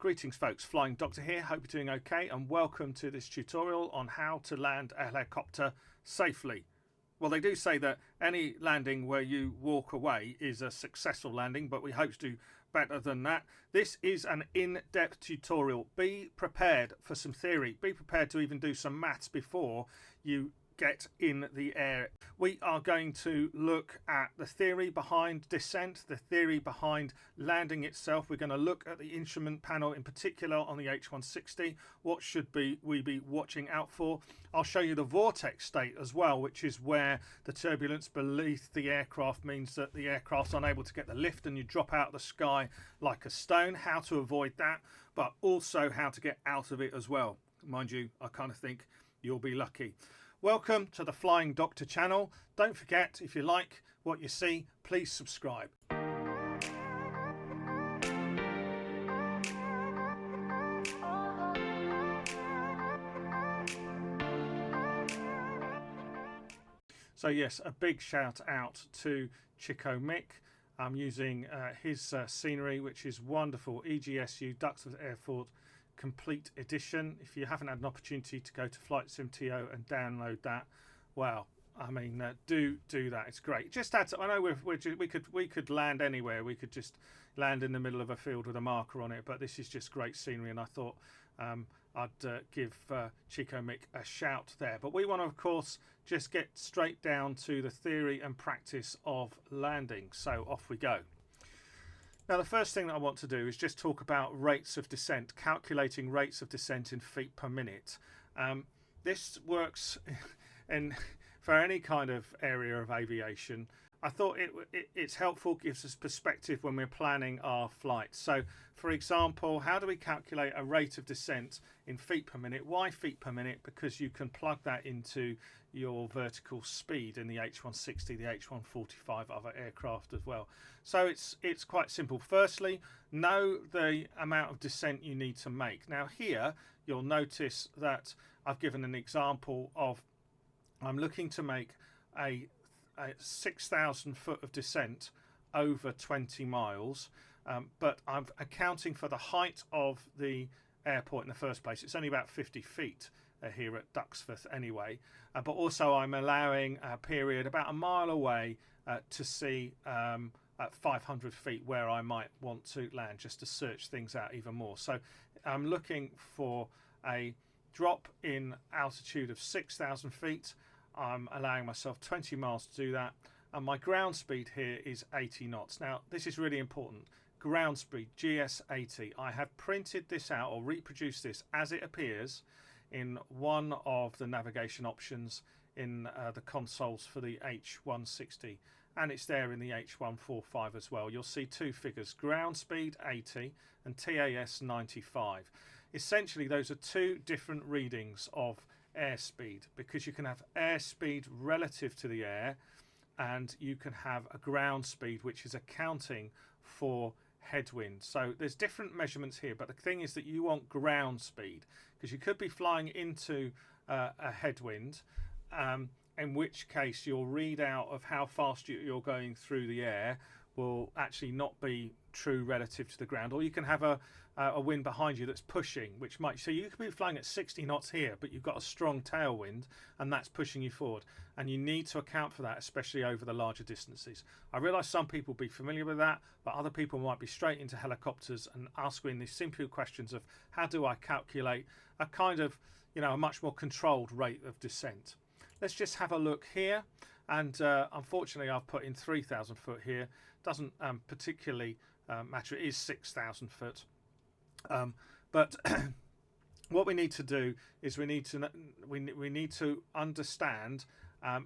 Greetings folks, Flying Doctor here, hope you're doing okay and welcome to this tutorial on how to land a helicopter safely. Well, they do say that any landing where you walk away is a successful landing, but we hope to do better than that. This is an in-depth tutorial. Be prepared for some theory, be prepared to even do some maths before you get in the air. We are going to look at the theory behind descent, the theory behind landing itself. We're going to look at the instrument panel in particular on the H160. What should we be watching out for? I'll show you the vortex state as well, which is where the turbulence beneath the aircraft means that the aircraft's unable to get the lift and you drop out of the sky like a stone. How to avoid that, but also how to get out of it as well. Mind you, I kind of think you'll be lucky. Welcome to the Flying Doctor channel. Don't forget, if you like what you see, please subscribe. So yes, a big shout out to ChicoMick. I'm using his scenery, which is wonderful. EGSU Duxford Airport Complete Edition. If you haven't had an opportunity to go to Flight Sim.to and download that, well, I mean, do that. It's great. Just add to, I know we could land anywhere. We could just land in the middle of a field with a marker on it, but this is just great scenery, and I thought I'd give ChicoMick a shout there. But we want to, of course, just get straight down to the theory and practice of landing. So off we go. Now, the first thing that I want to do is just talk about rates of descent, calculating rates of descent in feet per minute. This works for any kind of area of aviation. I thought it's helpful, gives us perspective when we're planning our flights. So, for example, how do we calculate a rate of descent in feet per minute? Why feet per minute? Because you can plug that into your vertical speed in the H160, the H145, other aircraft as well. So it's quite simple. Firstly, know the amount of descent you need to make. Now here, you'll notice that I've given an example of I'm looking to make a 6,000 foot of descent over 20 miles, but I'm accounting for the height of the airport in the first place. It's only about 50 feet here at Duxford anyway, but also I'm allowing a period about a mile away to see at 500 feet where I might want to land, just to search things out even more. So I'm looking for a drop in altitude of 6,000 feet. I'm allowing myself 20 miles to do that, and my ground speed here is 80 knots. Now this is really important. Ground speed, GS 80. I have printed this out or reproduced this as it appears in one of the navigation options in the consoles for the H160, and it's there in the H145 as well. You'll see two figures, ground speed 80 and TAS 95. Essentially those are two different readings of airspeed, because you can have airspeed relative to the air and you can have a ground speed which is accounting for headwind. So there's different measurements here, but the thing is that you want ground speed, because you could be flying into a headwind, in which case your readout of how fast you're going through the air will actually not be true relative to the ground. Or you can have a wind behind you that's pushing, which might, so you could be flying at 60 knots here, but you've got a strong tailwind and that's pushing you forward, and you need to account for that, especially over the larger distances. I realise some people will be familiar with that, but other people might be straight into helicopters and asking these simple questions of how do I calculate a kind of, you know, a much more controlled rate of descent. Let's just have a look here, and unfortunately I've put in 3,000 foot here. Doesn't particularly matter. It is 6,000 foot, but what we need to do is we need to understand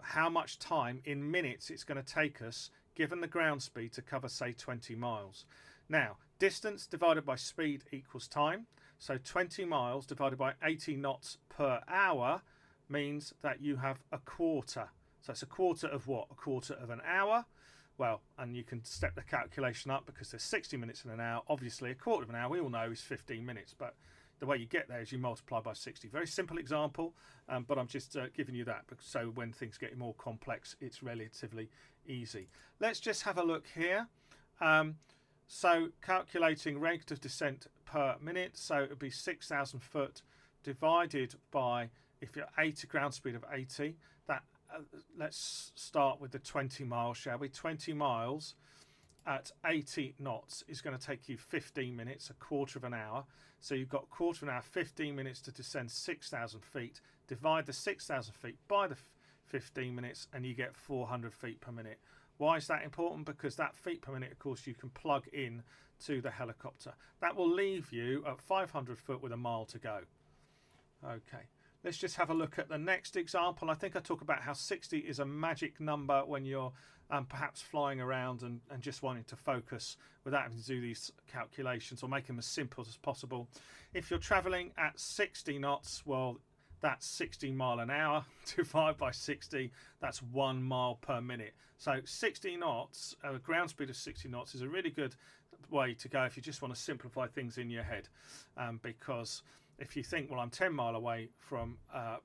how much time in minutes it's going to take us, given the ground speed, to cover say 20 miles. Now, distance divided by speed equals time, so 20 miles divided by 80 knots per hour means that you have a quarter. So it's a quarter of what? A quarter of an hour. Well, and you can step the calculation up because there's 60 minutes in an hour. Obviously, a quarter of an hour, we all know, is 15 minutes. But the way you get there is you multiply by 60. Very simple example, but I'm just giving you that. So when things get more complex, it's relatively easy. Let's just have a look here. So calculating rate of descent per minute, so it would be 6,000 foot divided by, if you're 80, ground speed of 80, that let's start with the 20 miles, shall we? 20 miles at 80 knots is going to take you 15 minutes, a quarter of an hour. So you've got a quarter of an hour, 15 minutes to descend 6,000 feet. Divide the 6,000 feet by the 15 minutes and you get 400 feet per minute. Why is that important? Because that feet per minute, of course, you can plug in to the helicopter. That will leave you at 500 foot with a mile to go. Okay, let's just have a look at the next example. I think I talk about how 60 is a magic number when you're perhaps flying around and just wanting to focus without having to do these calculations, or make them as simple as possible. If you're traveling at 60 knots, well, that's 60 mile an hour divided by 60, that's 1 mile per minute. So 60 knots, a ground speed of 60 knots is a really good way to go if you just want to simplify things in your head, because if you think, well, I'm 10 mile away from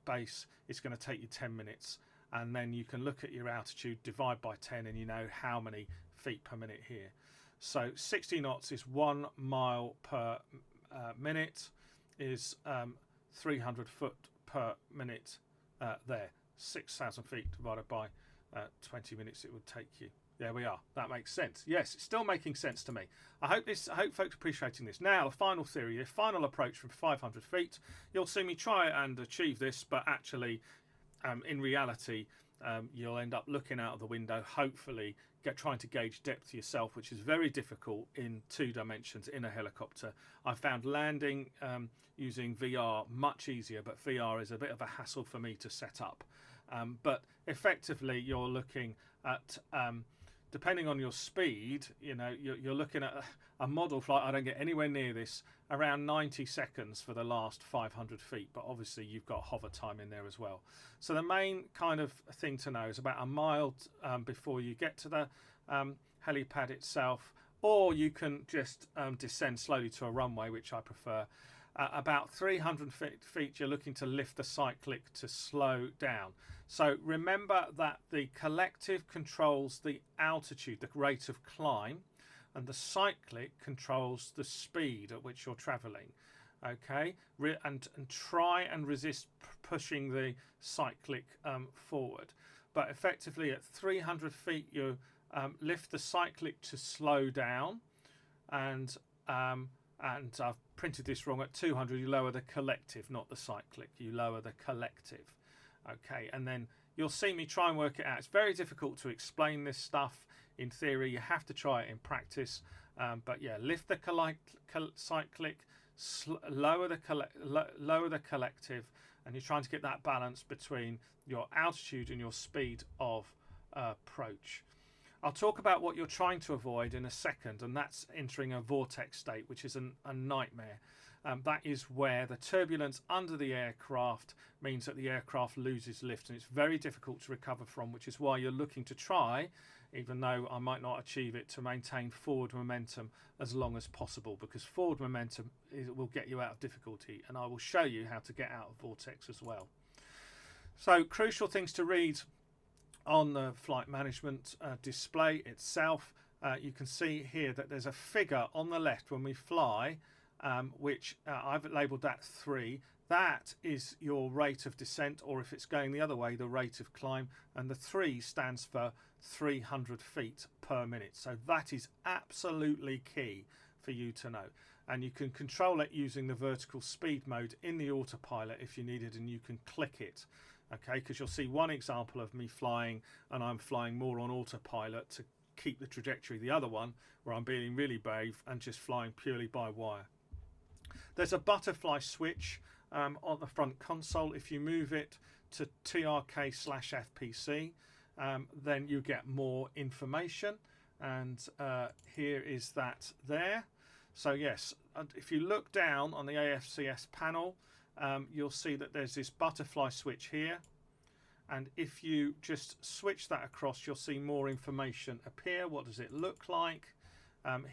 base, it's going to take you 10 minutes. And then you can look at your altitude, divide by 10, and you know how many feet per minute here. So 60 knots is 1 mile per minute, is 300 foot per minute there. 6,000 feet divided by 20 minutes it would take you. There we are. That makes sense. Yes, it's still making sense to me. I hope folks are appreciating this. Now, the final theory, the final approach from 500 feet. You'll see me try and achieve this, but actually, in reality, you'll end up looking out of the window, hopefully trying to gauge depth yourself, which is very difficult in 2 dimensions in a helicopter. I found landing using VR much easier, but VR is a bit of a hassle for me to set up. But effectively, you're looking at, depending on your speed, you know, you're looking at a model flight. I don't get anywhere near this, around 90 seconds for the last 500 feet, but obviously you've got hover time in there as well. So the main kind of thing to know is about a mile before you get to the helipad itself, or you can just descend slowly to a runway, which I prefer. About 300 feet, you're looking to lift the cyclic to slow down. So remember that the collective controls the altitude, the rate of climb, and the cyclic controls the speed at which you're traveling. Okay, and try and resist pushing the cyclic forward. But effectively at 300 feet, you lift the cyclic to slow down, and I've printed this wrong. At 200, you lower the collective, not the cyclic. You lower the collective. Okay, and then you'll see me try and work it out. It's very difficult to explain this stuff in theory. You have to try it in practice. But yeah, lift the cyclic, lower the collective, and you're trying to get that balance between your altitude and your speed of approach. I'll talk about what you're trying to avoid in a second, and that's entering a vortex state, which is a nightmare. That is where the turbulence under the aircraft means that the aircraft loses lift, and it's very difficult to recover from, which is why you're looking to try, even though I might not achieve it, to maintain forward momentum as long as possible, because forward momentum will get you out of difficulty, and I will show you how to get out of vortex as well. So crucial things to read on the flight management display itself. You can see here that there's a figure on the left when we fly, which I've labelled that 3. That is your rate of descent, or if it's going the other way, the rate of climb, and the 3 stands for 300 feet per minute. So that is absolutely key for you to know, and you can control it using the vertical speed mode in the Autopilot if you need it, and you can click it. Okay, because you'll see one example of me flying, and I'm flying more on Autopilot to keep the trajectory. The other one where I'm being really brave and just flying purely by wire. There's a butterfly switch on the front console. If you move it to TRK/FPC, then you get more information, and here is that there. So yes, if you look down on the AFCS panel, you'll see that there's this butterfly switch here, and if you just switch that across, you'll see more information appear. What does it look like?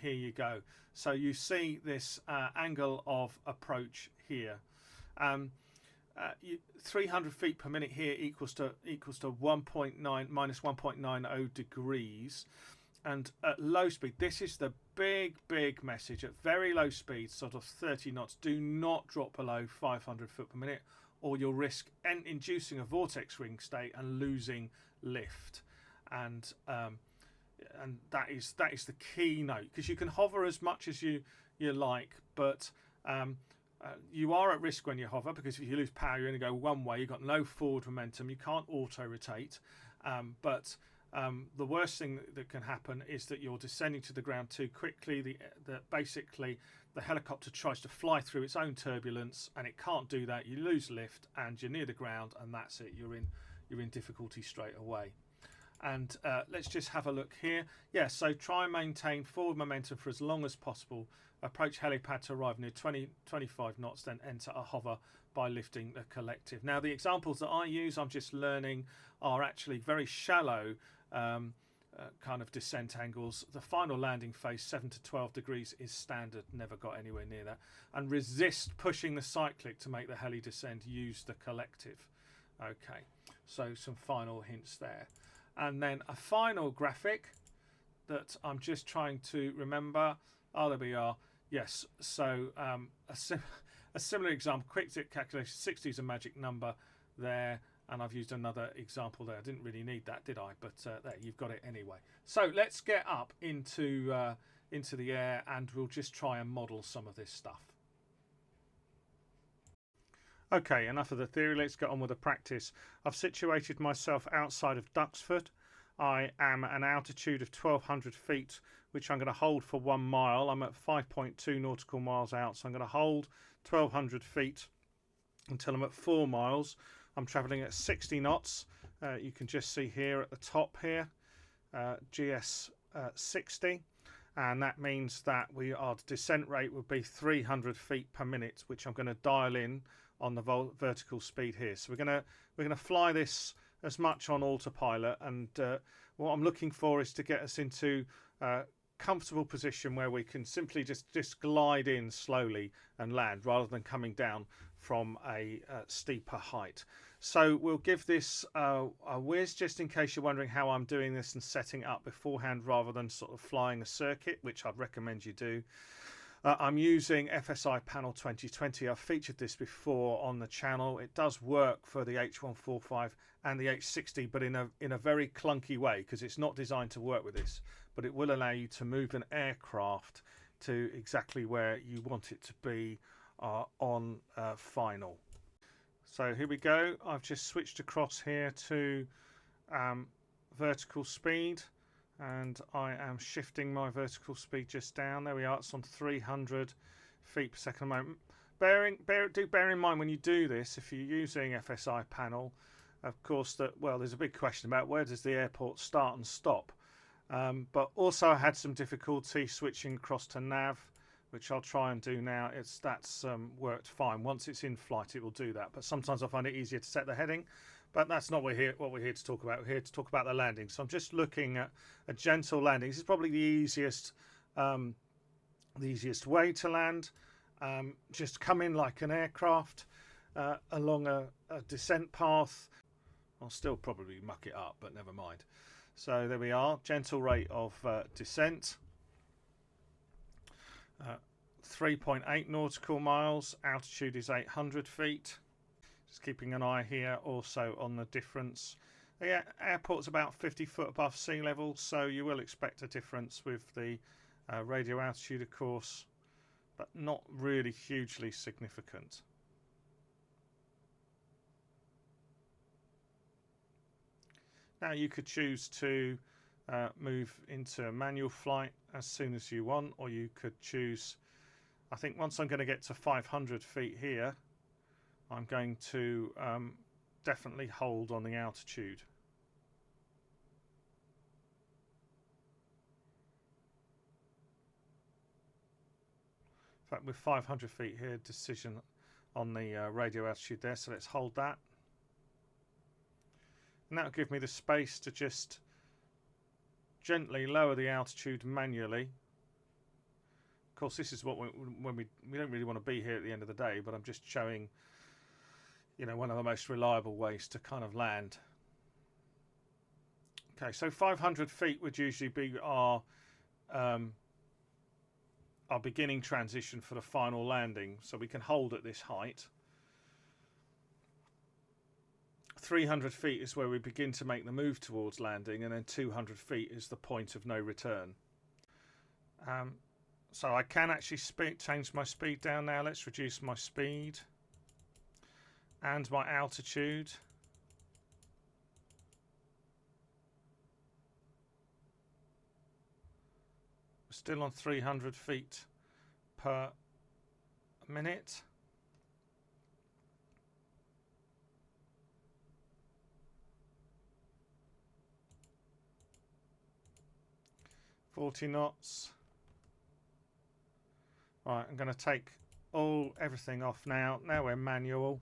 Here you go. So you see this angle of approach here. 300 feet per minute here equals to minus 1.90 degrees. And at low speed, this is the big message. At very low speed, sort of 30 knots, do not drop below 500 foot per minute, or you'll risk inducing a vortex ring state and losing lift. And that is the key note, because you can hover as much as you like, but you are at risk when you hover, because if you lose power, you're going to go one way. You've got no forward momentum. You can't auto rotate. But the worst thing that can happen is that you're descending to the ground too quickly. Basically, the helicopter tries to fly through its own turbulence, and it can't do that. You lose lift, and you're near the ground, and that's it. You're in difficulty straight away. And let's just have a look here. Yeah, so try and maintain forward momentum for as long as possible. Approach helipad to arrive near 20-25 knots, then enter a hover by lifting the collective. Now, the examples that I use, I'm just learning, are actually very shallow kind of descent angles. The final landing phase, 7 to 12 degrees, is standard. Never got anywhere near that. And resist pushing the cyclic to make the heli descend. Use the collective. Okay, so some final hints there. And then a final graphic that I'm just trying to remember. Oh, there we are. Yes, so a similar example, quick zip calculation, 60 is a magic number there, and I've used another example there. I didn't really need that, did I? But there, you've got it anyway. So let's get up into the air, and we'll just try and model some of this stuff. Okay, enough of the theory, let's get on with the practice. I've situated myself outside of Duxford. I am at an altitude of 1,200 feet, which I'm going to hold for 1 mile. I'm at 5.2 nautical miles out, so I'm going to hold 1,200 feet until I'm at 4 miles. I'm travelling at 60 knots. You can just see here at the top here, GS60. And that means that our descent rate would be 300 feet per minute, which I'm going to dial in on the vertical speed here. So we're going to fly this as much on autopilot, and what I'm looking for is to get us into a comfortable position where we can simply just glide in slowly and land, rather than coming down from a steeper height. So we'll give this a whiz, just in case you're wondering how I'm doing this and setting it up beforehand, rather than sort of flying a circuit, which I'd recommend you do. I'm using FSI Panel 2020. I've featured this before on the channel. It does work for the H145 and the H160, but in a very clunky way, because it's not designed to work with this. But it will allow you to move an aircraft to exactly where you want it to be on final. So here we go. I've just switched across here to vertical speed. And I am shifting my vertical speed just down. There we are. It's on 300 feet per second a moment. Bear in mind when you do this, if you're using FSI panel, of course, there's a big question about where does the airport start and stop. But also I had some difficulty switching across to nav, which I'll try and do now. That's worked fine. Once it's in flight, it will do that. But sometimes I find it easier to set the heading. But that's not what we're here to talk about. We're here to talk about the landing. So I'm just looking at a gentle landing. This is probably the easiest way to land. Just come in like an aircraft along a descent path. I'll still probably muck it up, but never mind. So there we are. Gentle rate of descent. 3.8 nautical miles. Altitude is 800 feet. Just keeping an eye here also on the difference. The airport's about 50 foot above sea level, so you will expect a difference with the radio altitude, of course, but not really hugely significant. Now you could choose to move into manual flight as soon as you want, or you could choose, I think once I'm going to get to 500 feet here, I'm going to definitely hold on the altitude. In fact, with 500 feet here, decision on the radio altitude there, so let's hold that. And that'll give me the space to just gently lower the altitude manually. Of course, this is what we don't really want to be here at the end of the day, but I'm just showing, one of the most reliable ways to kind of land. Okay, so 500 feet would usually be our beginning transition for the final landing, so we can hold at this height. 300 feet is where we begin to make the move towards landing, and then 200 feet is the point of no return. So I can actually change my speed down now. Let's reduce my speed and my altitude. We're still on 300 feet per minute. knots. Right, I'm going to take everything off now. Now we're manual.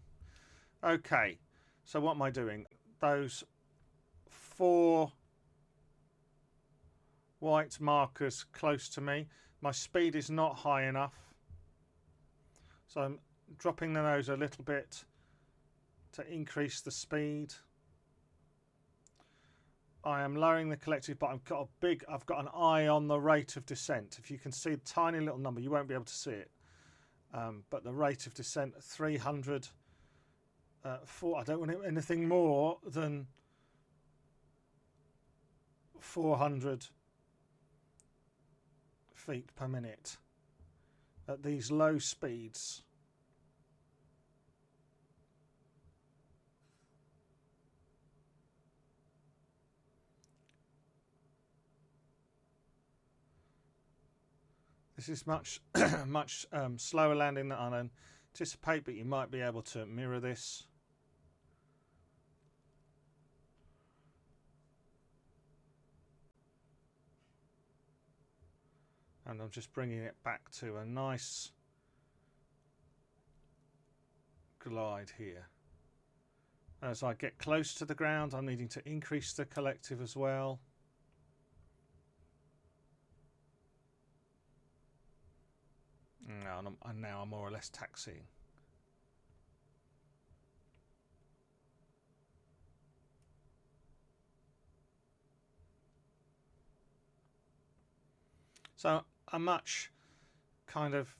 Okay, so what am I doing? Those 4 white markers close to me. My speed is not high enough, so I'm dropping the nose a little bit to increase the speed. I am lowering the collective, but I've got an eye on the rate of descent. If you can see a tiny little number, you won't be able to see it. But the rate of descent, 300. I don't want anything more than 400 feet per minute at these low speeds. This is much slower landing than I anticipate, but you might be able to mirror this. And I'm just bringing it back to a nice glide here. As I get close to the ground, I'm needing to increase the collective as well. And now I'm more or less taxiing. So a much kind of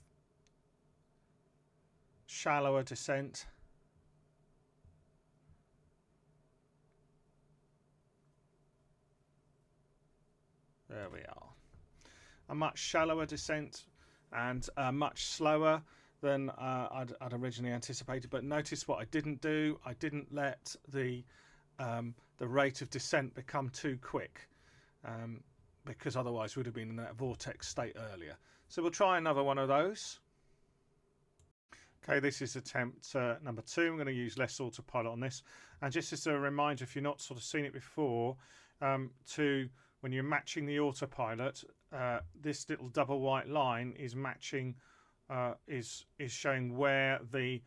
shallower descent. There we are. A much shallower descent and much slower than I'd originally anticipated. But notice what I didn't do. I didn't let the rate of descent become too quick, because otherwise we would have been in that vortex state earlier. So we'll try another one of those. Okay, this is attempt number 2. I'm going to use less autopilot on this. And just as a reminder, if you've not sort of seen it before, when you're matching the autopilot, this little double white line is matching, is showing where the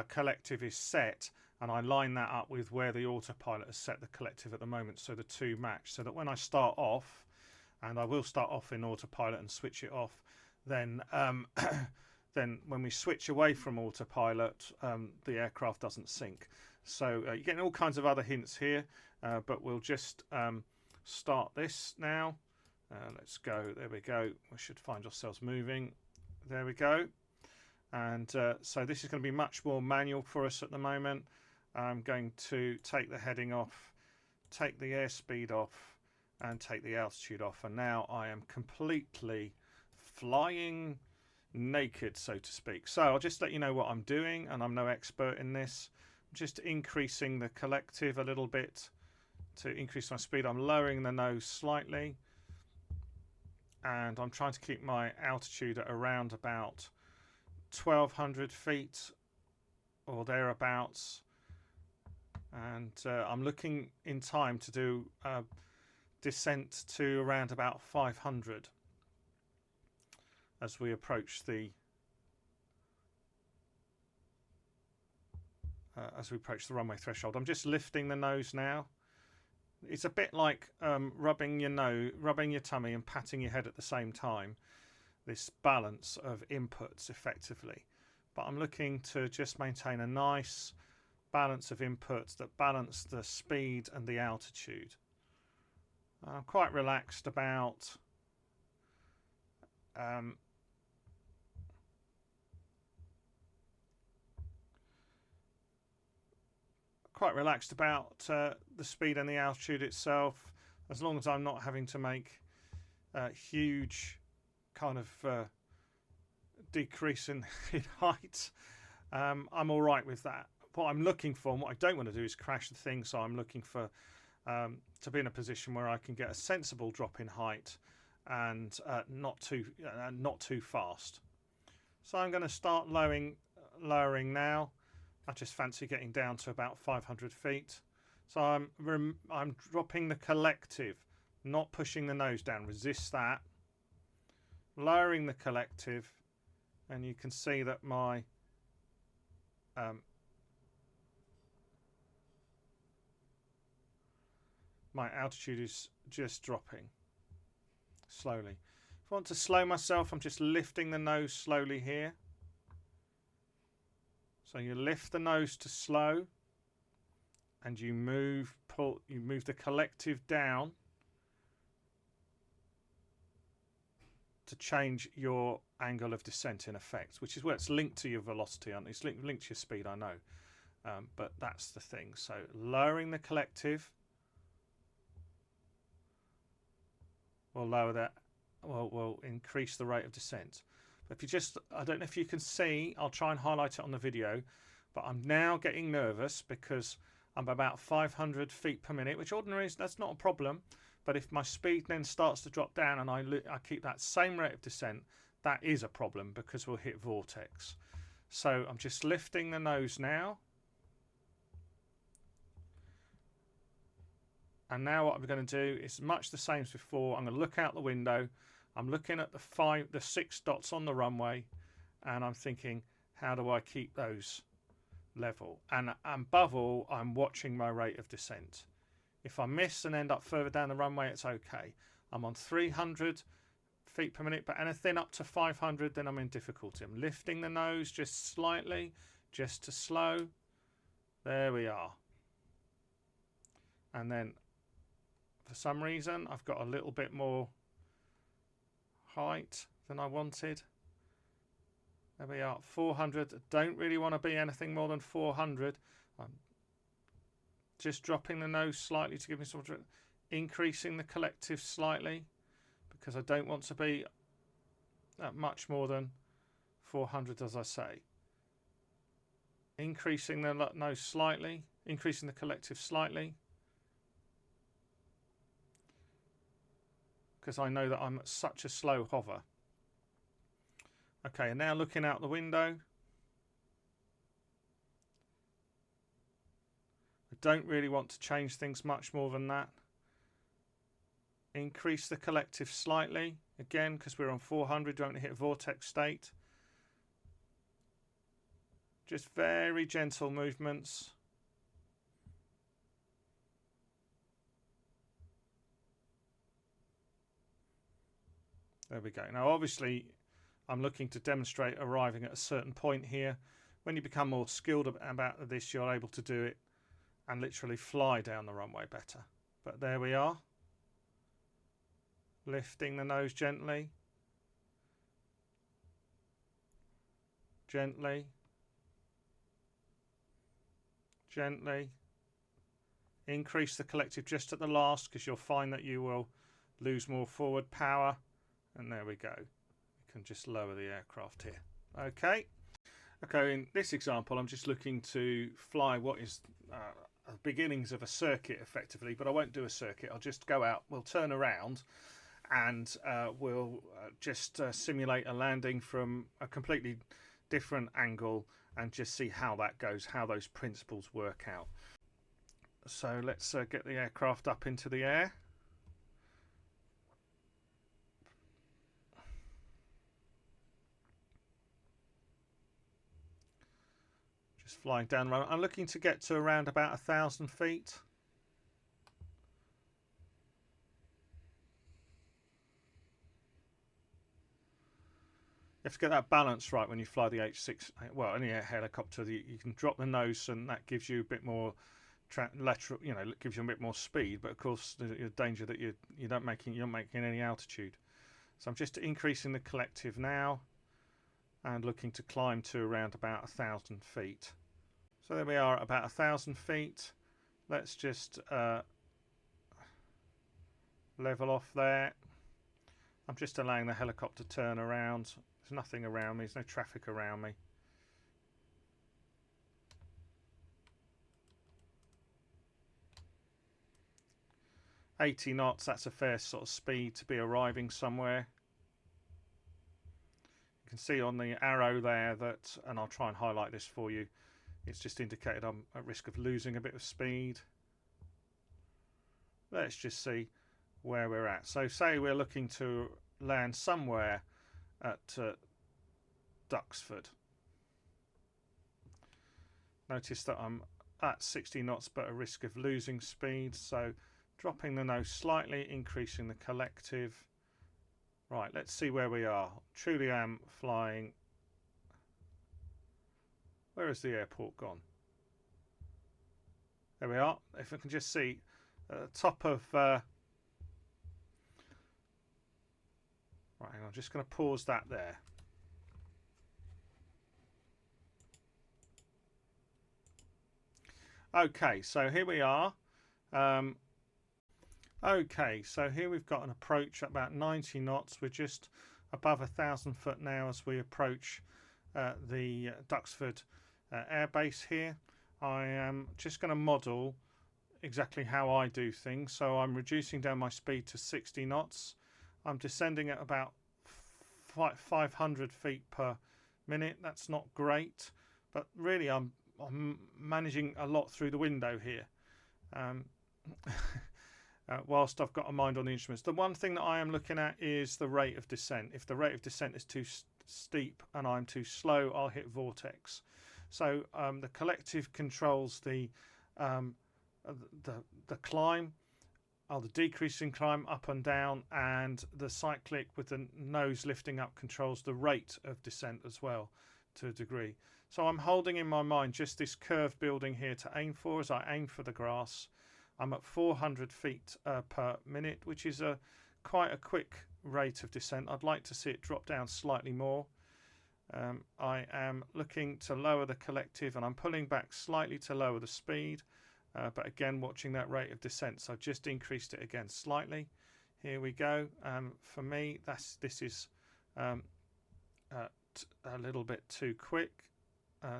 collective is set, and I line that up with where the autopilot has set the collective at the moment, so the two match. So that when I start off, and I will start off in autopilot and switch it off, then then when we switch away from autopilot, the aircraft doesn't sink. So you're getting all kinds of other hints here, but we'll just start this now. Let's go. There we go. We should find ourselves moving. There we go. And so this is going to be much more manual for us at the moment. I'm going to take the heading off, take the airspeed off, and take the altitude off. And now I am completely flying naked, so to speak. So I'll just let you know what I'm doing, and I'm no expert in this. I'm just increasing the collective a little bit to increase my speed. I'm lowering the nose slightly, and I'm trying to keep my altitude at around about 1,200 feet or thereabouts. And I'm looking in time to do descent to around about 500 as we approach the runway threshold. I'm just lifting the nose now. It's a bit like rubbing your tummy and patting your head at the same time. This balance of inputs effectively. But I'm looking to just maintain a nice balance of inputs that balance the speed and the altitude. I'm quite relaxed about the speed and the altitude itself, as long as I'm not having to make huge kind of decrease in height. I'm all right with that. What I'm looking for and what I don't want to do is crash the thing, so I'm looking for to be in a position where I can get a sensible drop in height and not too fast. So I'm going to start lowering now. I just fancy getting down to about 500 feet. So I'm dropping the collective, not pushing the nose down. Resist that. Lowering the collective, and you can see that my my altitude is just dropping slowly. If I want to slow myself, I'm just lifting the nose slowly here. So you lift the nose to slow, and you move the collective down to change your angle of descent in effect, which is where it's linked to your velocity. It's linked to your speed, I know, but that's the thing. So lowering the collective will lower that. Will increase the rate of descent. But if you just, I don't know if you can see, I'll try and highlight it on the video, but I'm now getting nervous because I'm about 500 feet per minute, which ordinarily that's not a problem. But if my speed then starts to drop down and I keep that same rate of descent, that is a problem because we'll hit vortex. So I'm just lifting the nose now. And now what I'm going to do is much the same as before. I'm going to look out the window. I'm looking at the 6 dots on the runway, and I'm thinking, how do I keep those level? And above all, I'm watching my rate of descent. If I miss and end up further down the runway, it's okay. I'm on 300 feet per minute, but anything up to 500, then I'm in difficulty. I'm lifting the nose just slightly, just to slow. There we are. And then, for some reason, I've got a little bit more height than I wanted. There we are, 400. Don't really want to be anything more than 400. I'm just dropping the nose slightly to give me some, increasing the collective slightly because I don't want to be at much more than 400, as I say. Increasing the nose slightly, increasing the collective slightly, because I know that I'm at such a slow hover. Okay, and now looking out the window. I don't really want to change things much more than that. Increase the collective slightly, again, because we're on 400, don't hit vortex state. Just very gentle movements. There we go. Now obviously I'm looking to demonstrate arriving at a certain point here. When you become more skilled about this, you're able to do it and literally fly down the runway better. But there we are. Lifting the nose gently. Gently. Gently. Increase the collective just at the last because you'll find that you will lose more forward power. And there we go. You can just lower the aircraft here. Okay. Okay, in this example, I'm just looking to fly what is the beginnings of a circuit effectively, but I won't do a circuit. I'll just go out, we'll turn around, and we'll just simulate a landing from a completely different angle and just see how that goes, how those principles work out. So let's get the aircraft up into the air. Just flying down the runway. I'm looking to get to around about 1,000 feet. You have to get that balance right when you fly the H6. Well, any helicopter, you can drop the nose and that gives you a bit more lateral, you know, it gives you a bit more speed, but of course the danger that you're not making any altitude. So I'm just increasing the collective now and looking to climb to around about 1,000 feet. So there we are at about 1,000 feet. Let's just level off there. I'm just allowing the helicopter to turn around. There's nothing around me, there's no traffic around me. $80 knots, that's a fair sort of speed to be arriving somewhere. You can see on the arrow there that, and I'll try and highlight this for you, it's just indicated I'm at risk of losing a bit of speed. Let's just see where we're at. So say we're looking to land somewhere at Suxford. Notice that I'm at 60 knots but at risk of losing speed, so dropping the nose slightly, increasing the collective. Right, let's see where we are. Truly am flying. Where has the airport gone? There we are. If I can just see at the top of right, hang on, I'm just going to pause that there. Okay, so here we are. Okay, so here we've got an approach at about 90 knots. We're just above 1,000 foot now as we approach the Suxford air base here. I am just going to model exactly how I do things. So I'm reducing down my speed to 60 knots. I'm descending at about 500 feet per minute. That's not great, but really I'm managing a lot through the window here. Whilst I've got a mind on the instruments. The one thing that I am looking at is the rate of descent. If the rate of descent is too steep and I'm too slow, I'll hit Vortex. So the collective controls the climb, or the decreasing climb up and down, and the cyclic with the nose lifting up controls the rate of descent as well to a degree. So I'm holding in my mind just this curve building here to aim for as I aim for the grass. I'm at 400 feet per minute, which is quite a quick rate of descent. I'd like to see it drop down slightly more. I am looking to lower the collective and I'm pulling back slightly to lower the speed, but again watching that rate of descent. So I've just increased it again slightly. Here we go. For me, this is a little bit too quick.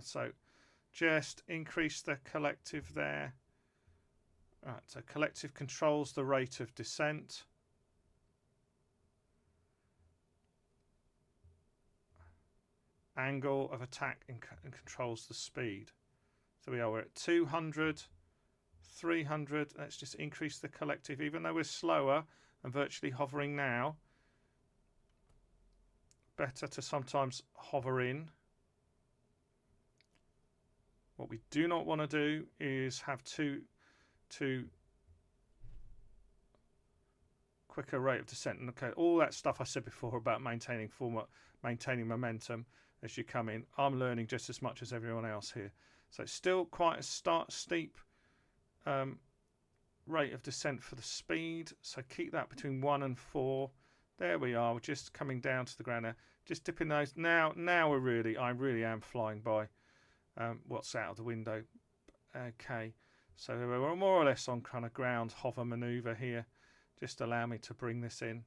So just increase the collective there. Right, so collective controls the rate of descent. Angle of attack and controls the speed. So we're at 200, 300. Let's just increase the collective, even though we're slower and virtually hovering now. Better to sometimes hover in. What we do not want to do is have too quicker rate of descent. And okay, all that stuff I said before about maintaining momentum as you come in, I'm learning just as much as everyone else here. So it's still quite a steep rate of descent for the speed. So keep that between 1 and 4. There we are. We're just coming down to the ground now. Just dipping those. Now I really am flying by what's out of the window. Okay. So we're more or less on kind of ground hover maneuver here. Just allow me to bring this in.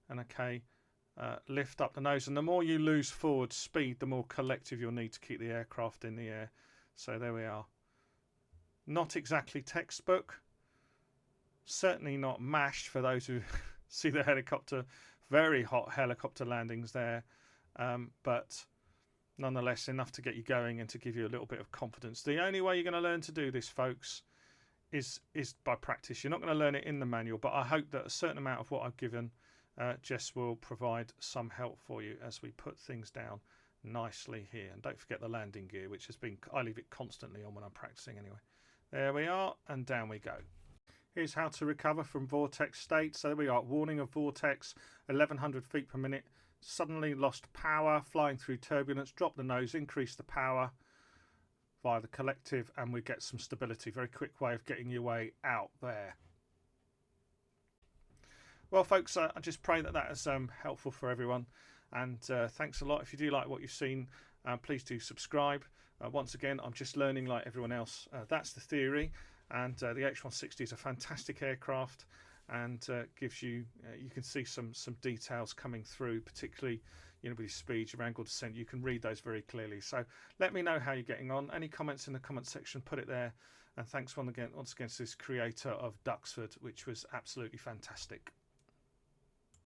And okay, lift up the nose. And the more you lose forward speed, the more collective you'll need to keep the aircraft in the air. So there we are. Not exactly textbook. Certainly not MASH for those who see the helicopter. Very hot helicopter landings there. But nonetheless enough to get you going and to give you a little bit of confidence. The only way you're going to learn to do this, folks, is by practice. You're not going to learn it in the manual, but I hope that a certain amount of what I've given just will provide some help for you as we put things down nicely here. And don't forget the landing gear, which I leave it constantly on when I'm practicing anyway. There we are, and down we go. Here's how to recover from Vortex State. So there we are, warning of Vortex, 1100 feet per minute. Suddenly lost power, flying through turbulence, drop the nose, increase the power via the collective, and we get some stability. Very quick way of getting your way out there. Well, folks, I just pray that that is helpful for everyone, and thanks a lot. If you do like what you've seen, please do subscribe. Once again, I'm just learning like everyone else. That's the theory, and the H160 is a fantastic aircraft, and gives you you can see some details coming through, particularly with your speed, your angle descent. You can read those very clearly. So let me know how you're getting on. Any comments in the comment section, put it there. And thanks once again to this creator of Suxford, which was absolutely fantastic.